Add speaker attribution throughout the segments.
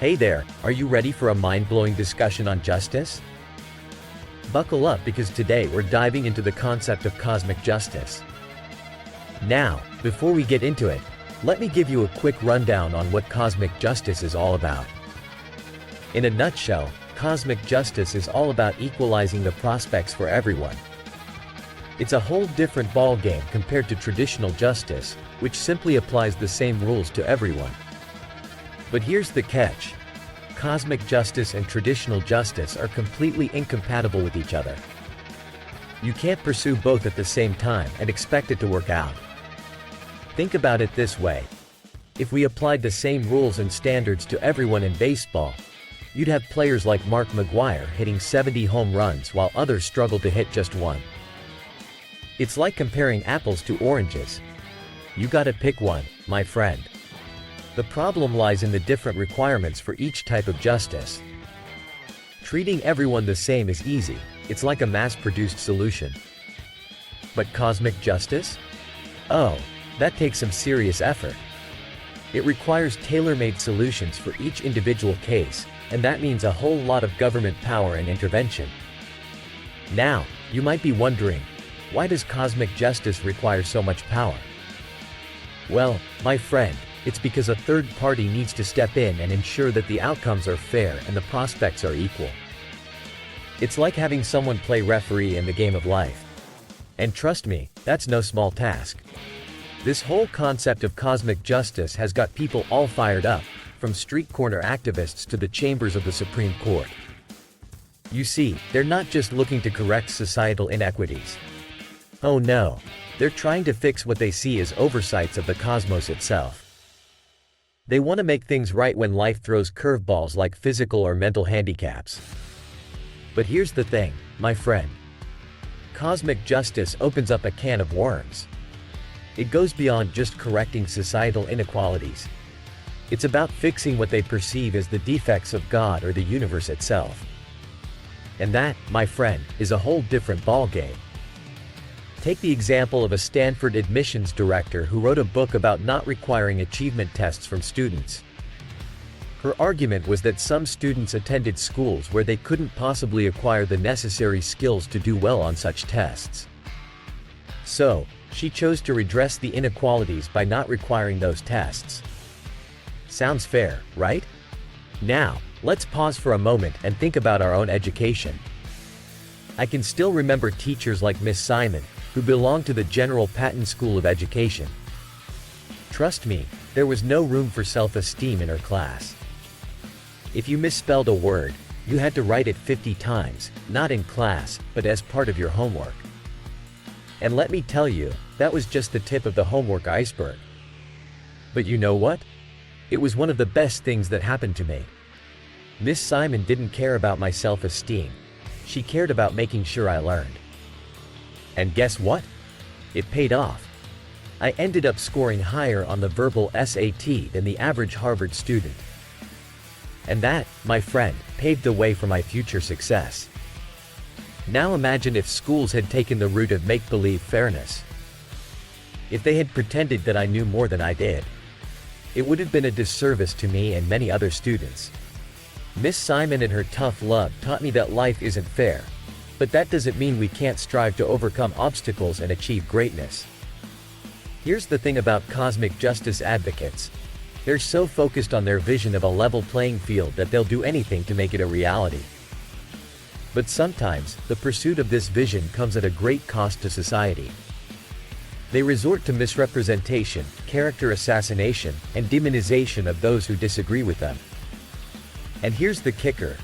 Speaker 1: Hey there, are you ready for a mind-blowing discussion on justice? Buckle up because today we're diving into the concept of cosmic justice. Now, before we get into it, let me give you a quick rundown on what cosmic justice is all about. In a nutshell, cosmic justice is all about equalizing the prospects for everyone. It's a whole different ballgame compared to traditional justice, which simply applies the same rules to everyone. But here's the catch. Cosmic justice and traditional justice are completely incompatible with each other. You can't pursue both at the same time and expect it to work out. Think about it this way. If we applied the same rules and standards to everyone in baseball, you'd have players like Mark McGwire hitting 70 home runs while others struggle to hit just one. It's like comparing apples to oranges. You gotta pick one, my friend. The problem lies in the different requirements for each type of justice. Treating everyone the same is easy, it's like a mass-produced solution. But cosmic justice? Oh, that takes some serious effort. It requires tailor-made solutions for each individual case, and that means a whole lot of government power and intervention. Now, you might be wondering, why does cosmic justice require so much power? Well, my friend, it's because a third party needs to step in and ensure that the outcomes are fair and the prospects are equal. It's like having someone play referee in the game of life. And trust me, that's no small task. This whole concept of cosmic justice has got people all fired up, from street corner activists to the chambers of the Supreme Court. You see, they're not just looking to correct societal inequities. Oh no, they're trying to fix what they see as oversights of the cosmos itself. They want to make things right when life throws curveballs like physical or mental handicaps. But here's the thing, my friend. Cosmic justice opens up a can of worms. It goes beyond just correcting societal inequalities. It's about fixing what they perceive as the defects of God or the universe itself. And that, my friend, is a whole different ballgame. Take the example of a Stanford admissions director who wrote a book about not requiring achievement tests from students. Her argument was that some students attended schools where they couldn't possibly acquire the necessary skills to do well on such tests. So, she chose to redress the inequalities by not requiring those tests. Sounds fair, right? Now, let's pause for a moment and think about our own education. I can still remember teachers like Miss Simon, who belonged to the General Patton School of Education. Trust me, there was no room for self-esteem in her class. If you misspelled a word, you had to write it 50 times, not in class, but as part of your homework. And let me tell you, that was just the tip of the homework iceberg. But you know what? It was one of the best things that happened to me. Miss Simon didn't care about my self-esteem. She cared about making sure I learned. And guess what? It paid off. I ended up scoring higher on the verbal SAT than the average Harvard student. And that, my friend, paved the way for my future success. Now imagine if schools had taken the route of make-believe fairness. If they had pretended that I knew more than I did. It would have been a disservice to me and many other students. Miss Simon and her tough love taught me that life isn't fair. But that doesn't mean we can't strive to overcome obstacles and achieve greatness. Here's the thing about cosmic justice advocates. They're so focused on their vision of a level playing field that they'll do anything to make it a reality. But sometimes, the pursuit of this vision comes at a great cost to society. They resort to misrepresentation, character assassination, and demonization of those who disagree with them. And here's the kicker.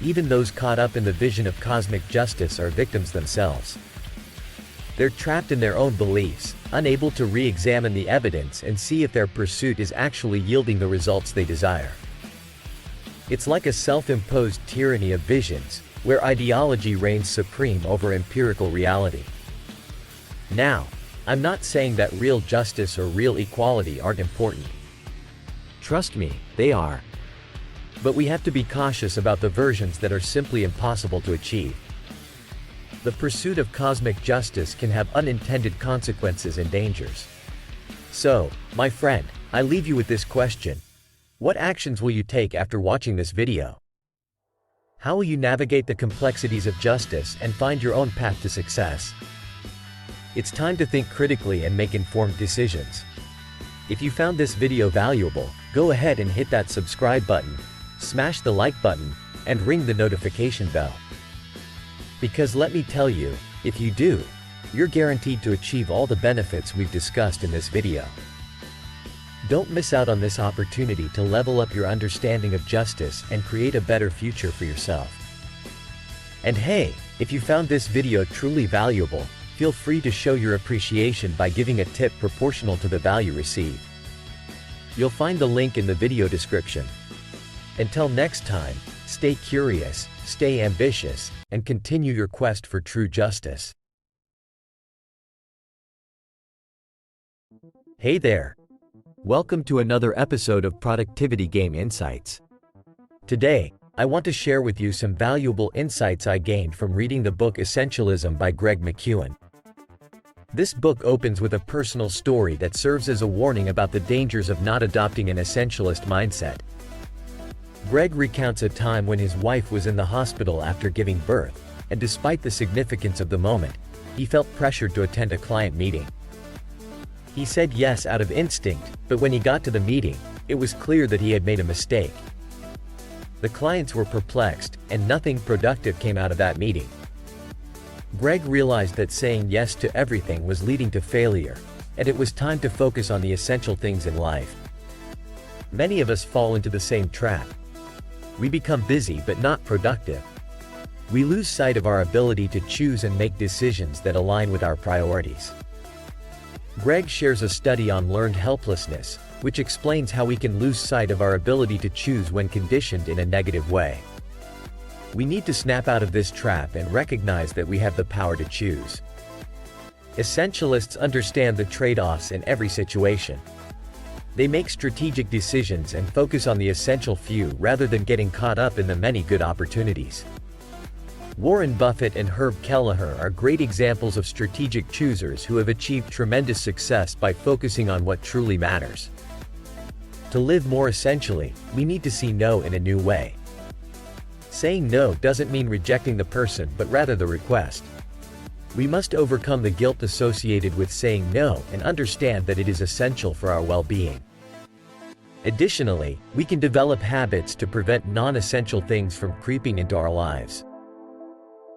Speaker 1: Even those caught up in the vision of cosmic justice are victims themselves. They're trapped in their own beliefs, unable to re-examine the evidence and see if their pursuit is actually yielding the results they desire. It's like a self-imposed tyranny of visions, where ideology reigns supreme over empirical reality. Now, I'm not saying that real justice or real equality aren't important. Trust me, they are. But we have to be cautious about the versions that are simply impossible to achieve. The pursuit of cosmic justice can have unintended consequences and dangers. So, my friend, I leave you with this question. What actions will you take after watching this video? How will you navigate the complexities of justice and find your own path to success? It's time to think critically and make informed decisions. If you found this video valuable, go ahead and hit that subscribe button, smash the like button, and ring the notification bell. Because let me tell you, if you do, you're guaranteed to achieve all the benefits we've discussed in this video. Don't miss out on this opportunity to level up your understanding of justice and create a better future for yourself. And hey, if you found this video truly valuable, feel free to show your appreciation by giving a tip proportional to the value received. You'll find the link in the video description. Until next time, stay curious, stay ambitious, and continue your quest for true justice. Hey there! Welcome to another episode of Productivity Game Insights. Today, I want to share with you some valuable insights I gained from reading the book Essentialism by Greg McKeown. This book opens with a personal story that serves as a warning about the dangers of not adopting an essentialist mindset. Greg recounts a time when his wife was in the hospital after giving birth, and despite the significance of the moment, he felt pressured to attend a client meeting. He said yes out of instinct, but when he got to the meeting, it was clear that he had made a mistake. The clients were perplexed, and nothing productive came out of that meeting. Greg realized that saying yes to everything was leading to failure, and it was time to focus on the essential things in life. Many of us fall into the same trap. We become busy but not productive. We lose sight of our ability to choose and make decisions that align with our priorities. Greg shares a study on learned helplessness, which explains how we can lose sight of our ability to choose when conditioned in a negative way. We need to snap out of this trap and recognize that we have the power to choose. Essentialists understand the trade-offs in every situation. They make strategic decisions and focus on the essential few rather than getting caught up in the many good opportunities. Warren Buffett and Herb Kelleher are great examples of strategic choosers who have achieved tremendous success by focusing on what truly matters. To live more essentially, we need to see no in a new way. Saying no doesn't mean rejecting the person but rather the request. We must overcome the guilt associated with saying no and understand that it is essential for our well-being. Additionally, we can develop habits to prevent non-essential things from creeping into our lives.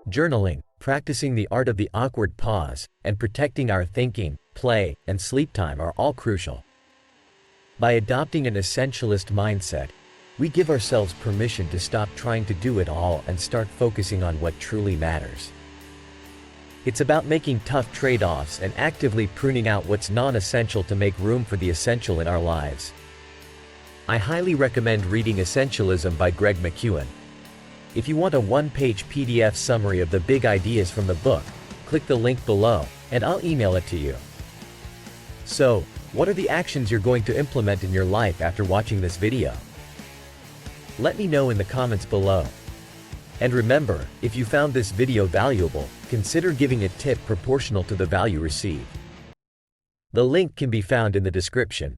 Speaker 1: Journaling, practicing the art of the awkward pause, and protecting our thinking, play, and sleep time are all crucial. By adopting an essentialist mindset, we give ourselves permission to stop trying to do it all and start focusing on what truly matters. It's about making tough trade-offs and actively pruning out what's non-essential to make room for the essential in our lives. I highly recommend reading Essentialism by Greg McKeown. If you want a one-page PDF summary of the big ideas from the book, click the link below, and I'll email it to you. So, what are the actions you're going to implement in your life after watching this video? Let me know in the comments below. And remember, if you found this video valuable, consider giving a tip proportional to the value received. The link can be found in the description.